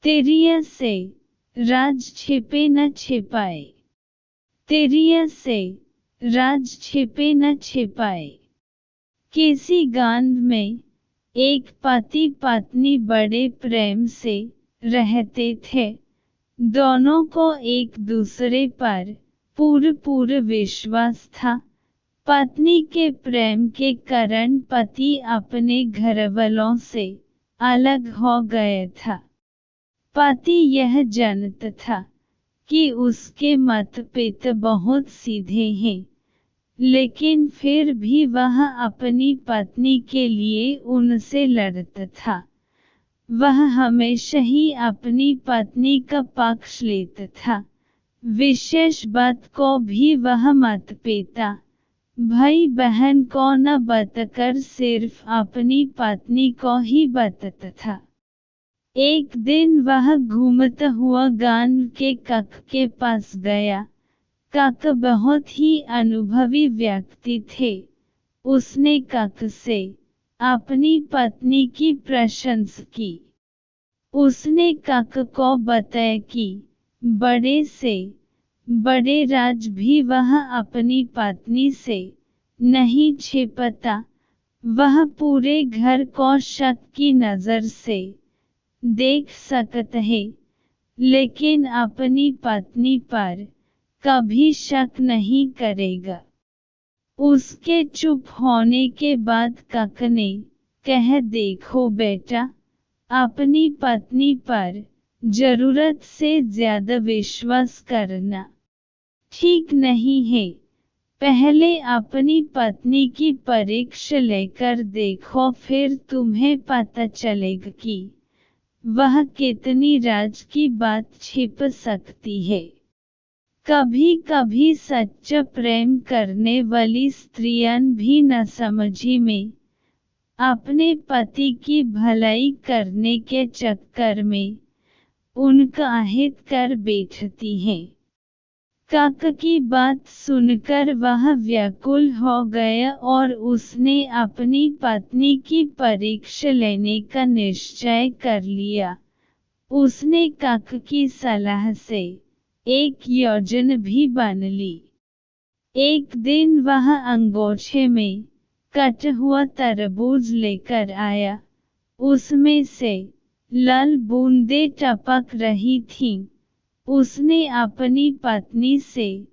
तिरिय से राज छिपे न छिपाए। तिरिय से राज छिपे न छिपाए। किसी गांव में एक पति पत्नी बड़े प्रेम से रहते थे। दोनों को एक दूसरे पर पूर्ण विश्वास था। पत्नी के प्रेम के कारण पति अपने घरवालों से अलग हो गया था। पति यह जानता था कि उसके माता-पिता बहुत सीधे हैं, लेकिन फिर भी वह अपनी पत्नी के लिए उनसे लड़ता था। वह हमेशा ही अपनी पत्नी का पक्ष लेता था। विशेष बात को भी वह माता-पिता, भाई बहन को न बताकर सिर्फ अपनी पत्नी को ही बताता था। एक दिन वह घूमता हुआ गांव के काका के पास गया। काका बहुत ही अनुभवी व्यक्ति थे। उसने काका से अपनी पत्नी की प्रशंसा की। उसने काका को बताया कि बड़े से बड़े राज भी वह अपनी पत्नी से नहीं छिपाता। वह पूरे घर को शक की नज़र से देख सकता है, लेकिन अपनी पत्नी पर कभी शक नहीं करेगा। उसके चुप होने के बाद काका ने कहा, देखो बेटा, अपनी पत्नी पर जरूरत से ज्यादा विश्वास करना ठीक नहीं है। पहले अपनी पत्नी की परीक्षा लेकर देखो, फिर तुम्हें पता चलेगा कि वह कितनी राज की बात छिपा सकती है। कभी कभी सच्चा प्रेम करने वाली स्त्रियां भी नासमझी में अपने पति की भलाई करने के चक्कर में उनका अहित कर बैठती हैं। काका की बात सुनकर वह व्याकुल हो गया और उसने अपनी पत्नी की परीक्षा लेने का निश्चय कर लिया। उसने काका की सलाह से एक योजना भी बना ली। एक दिन वह अंगोछे में कटा हुआ तरबूज लेकर आया। उसमें से लाल बूंदें टपक रही थीं। उसने अपनी पत्नी से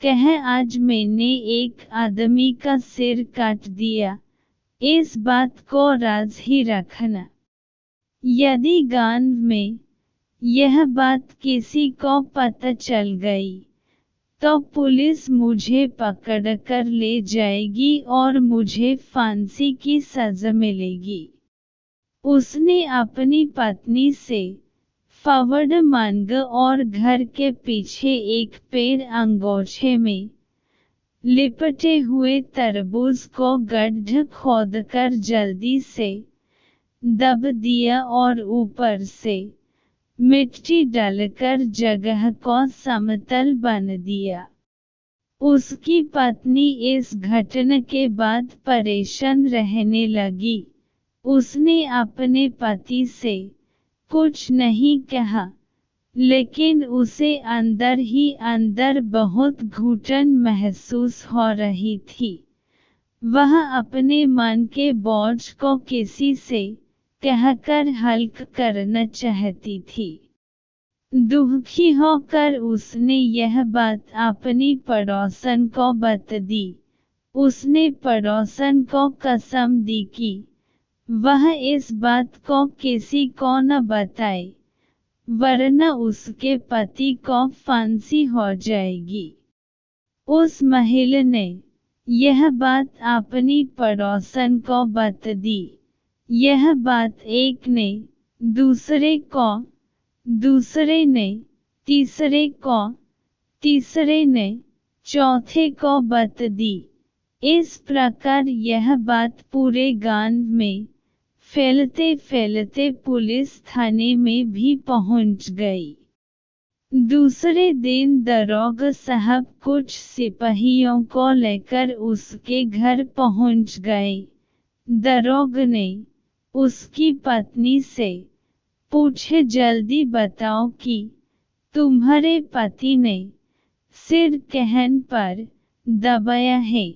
कहा, आज मैंने एक आदमी का सिर काट दिया। इस बात को राज ही रखना। यदि गांव में यह बात किसी को पता चल गई तो पुलिस मुझे पकड़कर ले जाएगी और मुझे फांसी की सजा मिलेगी। उसने अपनी पत्नी से फावड़ा मांगा और घर के पीछे एक पेड़ अंगोछे में लिपटे हुए तरबूज को गड्ढा खोदकर जल्दी से दब दिया और ऊपर से मिट्टी डालकर जगह को समतल बना दिया। उसकी पत्नी इस घटना के बाद परेशान रहने लगी। उसने अपने पति से कुछ नहीं कहा, लेकिन उसे अंदर ही अंदर बहुत घुटन महसूस हो रही थी। वह अपने मन के बोझ को किसी से कहकर हल्का करना चाहती थी। दुखी होकर उसने यह बात अपनी पड़ोसन को बता दी। उसने पड़ोसन को कसम दी कि वह इस बात को किसी को न बताए, वरना उसके पति को फांसी हो जाएगी। उस महिला ने यह बात अपनी पड़ोसन को बता दी। यह बात एक ने दूसरे को, दूसरे ने तीसरे को, तीसरे ने चौथे को बता दी। इस प्रकार यह बात पूरे गांव में फैलते फैलते पुलिस थाने में भी पहुंच गई। दूसरे दिन दरोगा साहब कुछ सिपाहियों को लेकर उसके घर पहुंच गए। दरोगा ने उसकी पत्नी से पूछे जल्दी बताओ कि तुम्हारे पति ने सिर कहन पर दबाया है।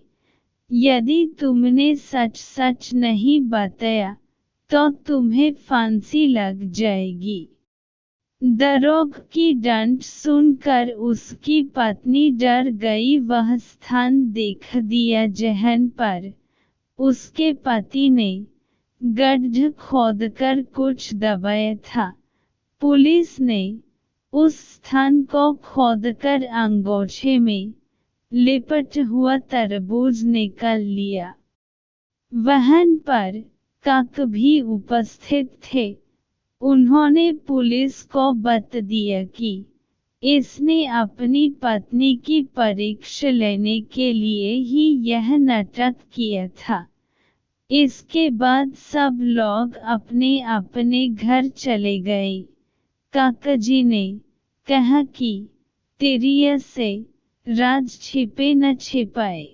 यदि तुमने सच सच नहीं बताया तो तुम्हें फांसी लग जाएगी। दरोगा की डांट सुनकर उसकी पत्नी डर गई। वह स्थान देख दिया जहां पर उसके पति ने गड्ढा खोदकर कुछ दबाया था। पुलिस ने उस स्थान को खोदकर अंगोछे में लिपटा हुआ तरबूज निकाल लिया। वहां पर काका भी उपस्थित थे। उन्होंने पुलिस को बता दिया कि इसने अपनी पत्नी की परीक्षा लेने के लिए ही यह नाटक किया था। इसके बाद सब लोग अपने अपने घर चले गए। काका जी ने कहा कि तेरी से राज छिपे न छिपाए।